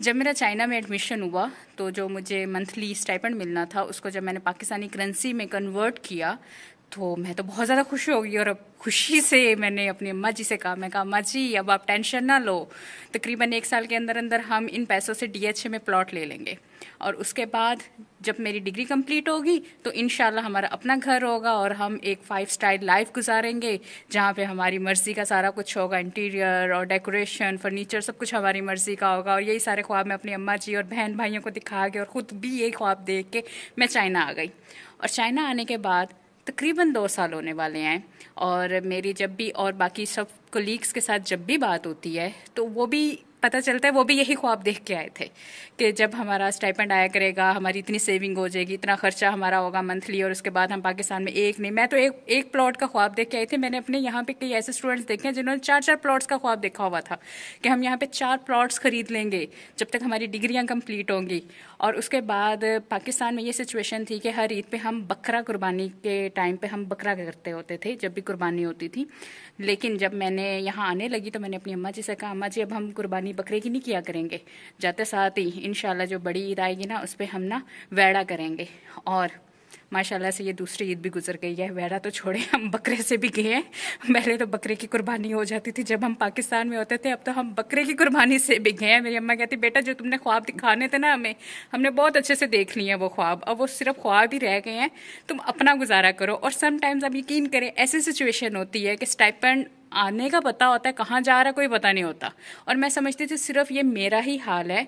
जब मेरा चाइना में एडमिशन हुआ तो जो मुझे मंथली स्टाइपेंड मिलना था उसको जब मैंने पाकिस्तानी करेंसी में कन्वर्ट किया तो मैं तो बहुत ज़्यादा खुश हो गई। और अब खुशी से मैंने अपनी अम्मा जी से कहा, मैं कहा अम्मा जी अब आप टेंशन ना लो, तकरीबन 1 साल के अंदर अंदर हम इन पैसों से डीएचए में प्लॉट ले लेंगे और उसके बाद जब मेरी डिग्री कंप्लीट होगी तो इंशाल्लाह हमारा अपना घर होगा और हम एक 5 स्टार लाइफ गुजारेंगे जहाँ पे हमारी मर्ज़ी का सारा कुछ होगा, इंटीरियर और डेकोरेशन, फर्नीचर, सब कुछ हमारी मर्ज़ी का होगा। और यही सारे ख्वाब मैं अपनी अम्मा जी और बहन भाइयों को दिखा के और ख़ुद भी यही ख्वाब देख के मैं चाइना आ गई। और चाइना आने के बाद तकरीबन 2 साल होने वाले हैं और मेरी जब भी और बाकी सब कोलीग्स के साथ जब भी बात होती है तो वो भी पता चलता है वो भी यही ख्वाब देख के आए थे कि जब हमारा स्टाइपेंड आया करेगा, हमारी इतनी सेविंग हो जाएगी, इतना खर्चा हमारा होगा मंथली और उसके बाद हम पाकिस्तान में एक नहीं, मैं तो एक प्लॉट का ख्वाब देख के आई थी। मैंने अपने यहाँ पे कई ऐसे स्टूडेंट्स देखे हैं जिन्होंने 4 प्लॉट्स का ख्वाब देखा हुआ था कि हम यहाँ पे 4 प्लॉट्स खरीद लेंगे जब तक हमारी डिग्रियाँ कंप्लीट होंगी। और उसके बाद पाकिस्तान में ये सिचुएशन थी कि हर ईद पे हम बकरा कुर्बानी के टाइम पे हम बकरा करते होते थे जब भी कुर्बानी होती थी। लेकिन जब मैंने यहाँ आने लगी तो मैंने अपनी अम्मा जी से कहा, अम्मा जी अब हम कुर्बानी बकरे की नहीं किया करेंगे, जाते साथ ही इंशाल्लाह जो बड़ी ईद आएगी ना उस पर हम ना वैड़ा करेंगे। और माशाल्लाह से ये दूसरी ईद भी गुजर गई है। वैड़ा तो छोड़े, हम बकरे से भी गए हैं। पहले तो बकरे की कुर्बानी हो जाती थी जब हम पाकिस्तान में होते थे, अब तो हम बकरे की कुर्बानी से भी गए हैं। मेरी अम्मा कहती बेटा जो तुमने ख्वाब दिखाने थे ना हमें, हमने बहुत अच्छे से देख लिए हैं वो ख्वाब, अब वो सिर्फ ख्वाब ही रह गए हैं, तुम अपना गुजारा करो। और समटाइम्स आप यकीन करें ऐसी सिचुएशन होती है कि स्टाइपेंड आने का पता होता है, कहाँ जा रहा है कोई पता नहीं होता। और मैं समझती थी सिर्फ ये मेरा ही हाल है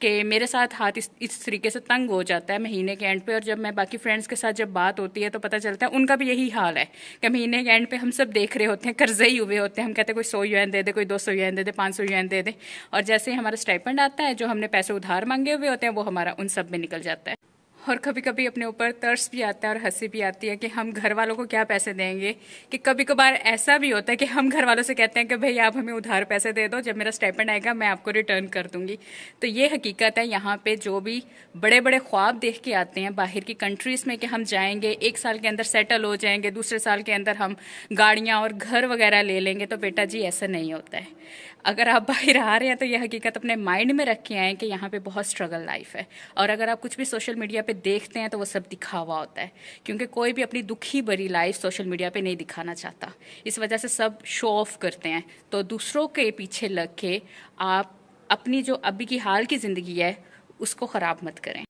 कि मेरे साथ हाथ इस तरीके से तंग हो जाता है महीने के एंड पे। और जब मैं बाकी फ्रेंड्स के साथ जब बात होती है तो पता चलता है उनका भी यही हाल है कि महीने के एंड पे हम सब देख रहे होते हैं, कर्जे ही हुए होते हैं। हम कहते हैं कोई 100 युआन दे दे, कोई 200 युआन दे दे, 500 युआन दे दे। और जैसे ही हमारा स्टाइपेंड आता है जो हमने पैसे उधार मांगे हुए होते हैं वो हमारा उन सब में निकल जाता है। और कभी कभी अपने ऊपर तरस भी आता है और हंसी भी आती है कि हम घर वालों को क्या पैसे देंगे। कि कभी कभार ऐसा भी होता है कि हम घर वालों से कहते हैं कि भाई आप हमें उधार पैसे दे दो, जब मेरा स्टाइपेंड आएगा मैं आपको रिटर्न कर दूंगी। तो ये हकीकत है। यहाँ पे जो भी बड़े बड़े ख्वाब देख के आते हैं बाहर की कंट्रीज़ में कि हम जाएंगे 1 साल के अंदर सेटल हो जाएंगे, दूसरे साल के अंदर हम गाड़ियाँ और घर वगैरह ले लेंगे, तो बेटा जी ऐसा नहीं होता है। अगर आप बाहर आ रहे हैं तो यह हकीकत अपने माइंड में रख के आएँ कि यहाँ पे बहुत स्ट्रगल लाइफ है। और अगर आप कुछ भी सोशल मीडिया पे देखते हैं तो वो सब दिखावा होता है, क्योंकि कोई भी अपनी दुखी भरी लाइफ सोशल मीडिया पे नहीं दिखाना चाहता। इस वजह से सब शो ऑफ करते हैं। तो दूसरों के पीछे लग के आप अपनी जो अभी की हाल की ज़िंदगी है उसको ख़राब मत करें।